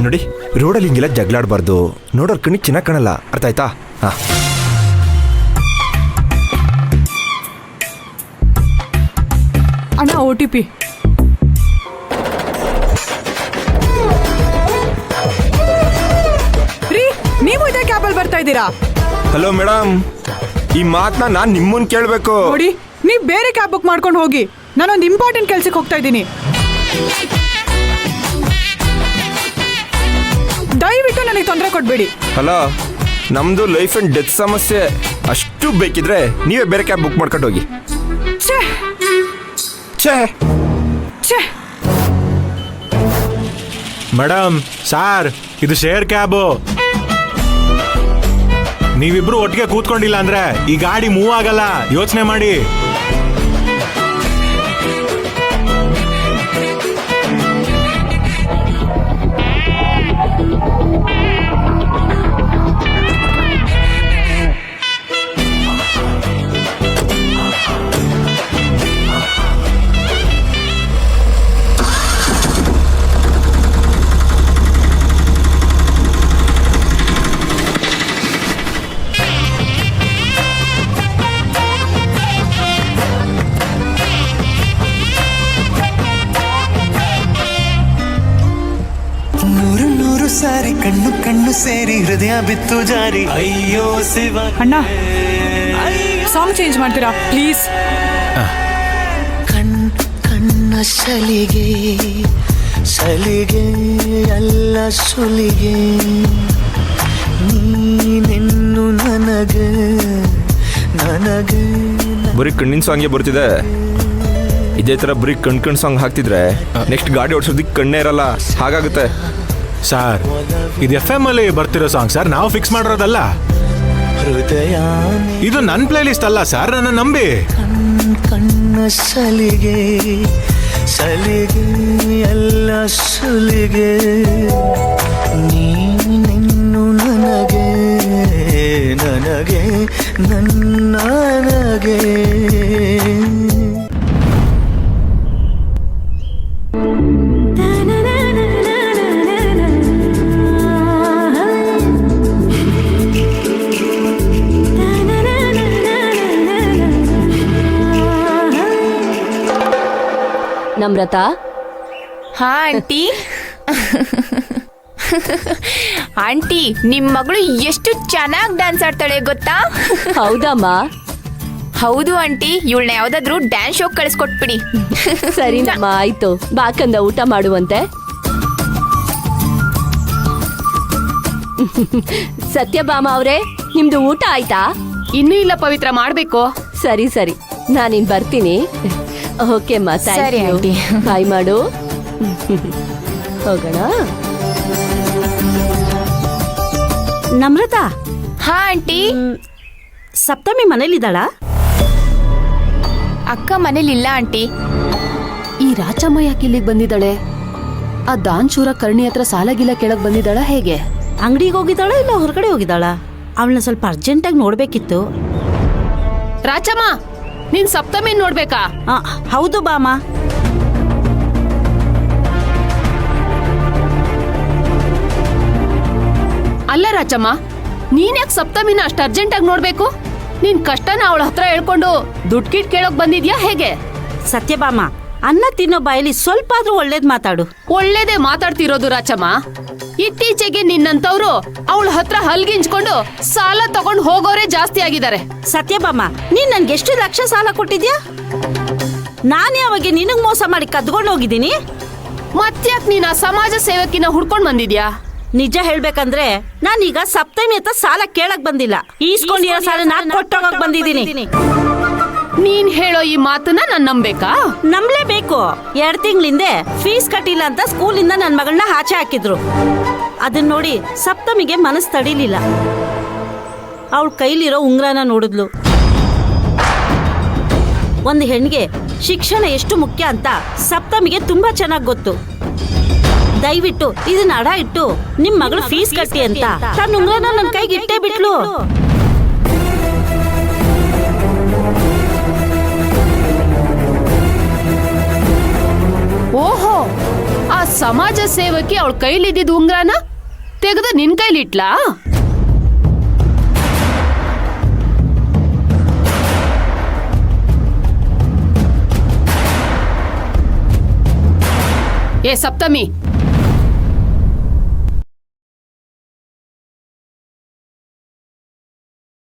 ನೋಡಿ, ರೋಡಲ್ಲಿ ಹಿಂಗೆಲ್ಲ ಜಗಳಾಡಬಾರ್ದು. ನೋಡೋರ್ ಕಣ್ಣಿಗೆ ಚೆನ್ನಾಗಿ ಕಾಣಲ್ಲ, ಅರ್ಥ ಆಯ್ತಾ? ಹಾಂ. ಅಣ್ಣ OTP. ರೀ, ನೀವು ಇದೇ ಕ್ಯಾಬಲ್ಲಿ ಬರ್ತಾ ಇದ್ದೀರಾ? ಹಲೋ ಮೇಡಮ್, ಈ ಮಾತನ್ನ ನಾನು ನಿಮ್ಮನ್ನ ಕೇಳಬೇಕು. ನೋಡಿ, ನೀವು ಬೇರೆ ಕ್ಯಾಬ್ ಬುಕ್ ಮಾಡ್ಕೊಂಡು ಹೋಗಿ. ನಾನೊಂದು ಇಂಪಾರ್ಟೆಂಟ್ ಕೆಲ್ಸಕ್ಕೆ ಹೋಗ್ತಾ ಇದ್ದೀನಿ. ದಯವಿಟ್ಟು ನನಗೆ ತೊಂದರೆ ಕೊಡಬೇಡಿ. ಹಲೋ, ನಮ್ದು ಲೈಫ್ ಅಂಡ್ ಡೆತ್ ಸಮಸ್ಯೆ. ಅಷ್ಟು ಬೇಕಿದ್ರೆ ನೀವೇ ಬೇರೆ ಕ್ಯಾಬ್ ಬುಕ್ ಮಾಡ್ಕೊಂಡು ಹೋಗಿ. ಛೇ ಛೇ ಛೇ. ಮೇಡಮ್, ಸಾರ್, ಇದು ಶೇರ್ ಕ್ಯಾಬು. ನೀವಿಬ್ರು ಒಟ್ಟಿಗೆ ಕೂತ್ಕೊಂಡಿಲ್ಲ ಅಂದ್ರೆ ಈ ಗಾಡಿ ಮೂವ್ ಆಗಲ್ಲ. ಯೋಚನೆ ಮಾಡಿ. ಸಾರಿ ಕಣ್ಣು ಕಣ್ಣು ಸೇರಿ ಹೃದಯ ಬಿತ್ತು ಜಾರಿ. ಅಯ್ಯೋ ಶಿವ. ಅಣ್ಣ, ಸಾಂಗ್ ಚೇಂಜ್ ಮಾಡ್ತೀರಾ ಪ್ಲೀಸ್? ಕಣ್ಣ ಸಲಿಗೆ ಸಲಿಗೆ ಎಲ್ಲ ಸುಲಿಗೆ ನೀನೆನ್ನು ನನಗೆ ನನಗೆ. ಬರೀ ಕಣ್ಣಿನ ಸಾಂಗೇ ಬರ್ತಿದೆ. ಇದೇ ಥರ ಬರೀ ಕಣ್ ಸಾಂಗ್ ಹಾಕ್ತಿದ್ರೆ ನೆಕ್ಸ್ಟ್ ಗಾಡಿ ಓಡಿಸೋದಕ್ಕೆ ಕಣ್ಣೇ ಇರಲ್ಲ, ಹಾಗಾಗುತ್ತೆ. ಸರ್, ಇದು FM ಅಲ್ಲಿ ಬರ್ತಿರೋ ಸಾಂಗ್ ಸರ್, ನಾವು ಫಿಕ್ಸ್ ಮಾಡಿರೋದಲ್ಲ. ಹೃದಯ ಇದು ನನ್ನ ಪ್ಲೇ ಲಿಸ್ಟ್ ಅಲ್ಲ ಸರ್, ನನ್ನ ನಂಬಿ. ಕಣ್ಣ ಸಲಿಗೆ ಸಲಿಗೆ ಎಲ್ಲ ಸುಲಿಗೆ ನೀನೆನ್ನು ನನಗೆ ನನಗೆ ನನಗೆ. ನಮ್ರತ. ಹಾ ಆಂಟಿ. ಆಂಟಿ, ನಿಮ್ ಮಗಳು ಎಷ್ಟು ಚೆನ್ನಾಗಿ ಡ್ಯಾನ್ಸ್ ಆಡ್ತಾಳೆ ಗೊತ್ತಾ? ಹೌದಮ್ಮ? ಹೌದು ಆಂಟಿ, ಇವಳನ್ನ ಯಾವ್ದಾದ್ರು ಡ್ಯಾನ್ಸ್ ಶೋ ಕಳಿಸ್ಕೊಟ್ಬಿಡಿ. ಸರಿನಮ್ಮ, ಆಯ್ತು. ಬಾಕಂದ ಊಟ ಮಾಡುವಂತೆ. ಸತ್ಯಭಾಮ ಅವ್ರೆ, ನಿಮ್ದು ಊಟ ಆಯ್ತಾ? ಇನ್ನೂ ಇಲ್ಲ ಪವಿತ್ರ, ಮಾಡ್ಬೇಕು. ಸರಿ ಸರಿ, ನಾನಿನ್ ಬರ್ತೀನಿ. ಓಕೆ ಅಮ್ಮ, ಸರಿ ಆಂಟಿ. ಬಾಯ್ ಮಾಡು. ಹೋಗೋಣ. ನಮ್ರತ. ಹಾ ಆಂಟಿ. ಸಪ್ತಮಿ ಮನೇಲಿದ್ದಾಳ? ಅಕ್ಕ ಮನೇಲಿಲ್ಲ ಆಂಟಿ. ಈ ರಾಚಮ್ಮ ಯಾಕೆ ಇಲ್ಲಿಗೆ ಬಂದಿದ್ದಾಳೆ? ಆ ದಾನ್ಶೂರ ಕರ್ಣಿ ಹತ್ರ ಸಾಲಗಿಲ್ಲ ಕೇಳಕ್ ಬಂದಿದ್ದಾಳ ಹೇಗೆ? ಅಂಗಡಿಗೆ ಹೋಗಿದ್ದಾಳ ಇಲ್ಲ ಹೊರಗಡೆ ಹೋಗಿದ್ದಾಳ? ಅವಳನ್ನ ಸ್ವಲ್ಪ ಅರ್ಜೆಂಟಾಗಿ ನೋಡ್ಬೇಕಿತ್ತು. ರಾಚಮ್ಮ, ನೀನ್ ಸಪ್ತಮಿ ನೋಡ್ಬೇಕಾ? ಹೌದು ಬಾಮ. ಅಲ್ಲ ರಾಚಮ್ಮ, ನೀನ್ ಯಾಕೆ ಸಪ್ತಮಿನ ಅಷ್ಟು ಅರ್ಜೆಂಟಾಗಿ ನೋಡ್ಬೇಕು? ನಿನ್ ಕಷ್ಟನ ಅವಳ ಹತ್ರ ಹೇಳ್ಕೊಂಡು ದುಡ್ಡು ಕಿಟ್ ಕೇಳೋಕ್ ಬಂದಿದ್ಯಾ ಹೇಗೆ? ಸತ್ಯಭಾಮ, ಅನ್ನ ತಿನ್ನೋ ಬಾಯಲ್ಲಿ ಸ್ವಲ್ಪ ಆದ್ರೂ ಒಳ್ಳೇದ್ ಮಾತಾಡು. ಒಳ್ಳೇದೇ ಮಾತಾಡ್ತಿರೋದು ರಾಚಮ್ಮ. ಇತ್ತೀಚೆಗೆ ನಿನ್ನಂತವ್ರು ಅವಳ ಹತ್ರ ಹಲ್ಗಿಂಚ್ಕೊಂಡು ಸಾಲ ತಗೊಂಡು ಹೋಗೋರೇ ಜಾಸ್ತಿ ಆಗಿದ್ದಾರೆ. ಸತ್ಯಭಾಮ, ನೀನ್ ನನ್ಗೆ ಎಷ್ಟು ಲಕ್ಷ ಸಾಲ ಕೊಟ್ಟಿದ್ಯಾ? ನಾನೇ ಅವಾಗ ನಿನಗ್ ಮೋಸ ಮಾಡಿ ಕದ್ಕೊಂಡು ಹೋಗಿದ್ದೀನಿ. ಮತ್ತ್ಯಾಕ್ ನೀನ್ ಆ ಸಮಾಜ ಸೇವಕಿನ ಹುಡ್ಕೊಂಡ್ ಬಂದಿದ್ಯಾ? ನಿಜ ಹೇಳ್ಬೇಕಂದ್ರೆ ನಾನೀಗ ಸಪ್ತಮಿ ಹತ್ರ ಸಾಲ ಕೇಳಕ್ ಬಂದಿಲ್ಲ. ಈಸ್ಕೊಂಡಿರೋ ಸಾಲ ನಾನ್ ಕೊಟ್ಟೋಗಕ್ ಬಂದಿದ್ದೀನಿ. ನೀನ್ ಹೇಳೋ ಈ ಮಾತನ್ನ ನಾನ್ ನಂಬೇಕಾ? ನಂಬ್ಲೇಬೇಕು. 2 ತಿಂಗಳಿಂದೆ ಫೀಸ್ ಕಟ್ಟಿಲ್ಲ ಅಂತ ಸ್ಕೂಲಿಂದ ನನ್ ಮಗಳನ್ನ ಆಚೆ ಹಾಕಿದ್ರು. ಅದನ್ನ ನೋಡಿ ಸಪ್ತಮಿಗೆ ಮನಸ್ಸು ತಡಿಲಿಲ್ಲ. ಅವಳ ಕೈಲಿರೋ ಉಂಗ್ರನ ನೋಡಿದ್ಲು. ಒಂದು ಹೆಣ್ಣಿಗೆ ಶಿಕ್ಷಣ ಎಷ್ಟು ಮುಖ್ಯ ಅಂತ ಸಪ್ತಮಿಗೆ ತುಂಬಾ ಚೆನ್ನಾಗಿ ಗೊತ್ತು. ದಯವಿಟ್ಟು ಇದನ್ನ ಅಡ ಇಟ್ಟು ನಿಮ್ ಮಗಳು ಫೀಸ್ ಕಟ್ಟಿ ಅಂತ ತನ್ನ ಉಂಗ್ರನ ನನ್ನ ಕೈಗೆ ಇಟ್ಟೇ ಬಿಟ್ಲು. ಓಹೋ, ಆ ಸಮಾಜ ಸೇವಕಿ ಅವಳ ಕೈಲಿದ್ದಿದ್ ಉಂಗ್ರನ ತೆಗೆದು ನಿನ್ ಕೈಲಿಟ್ಲಾ? ಏ ಸಪ್ತಮಿ,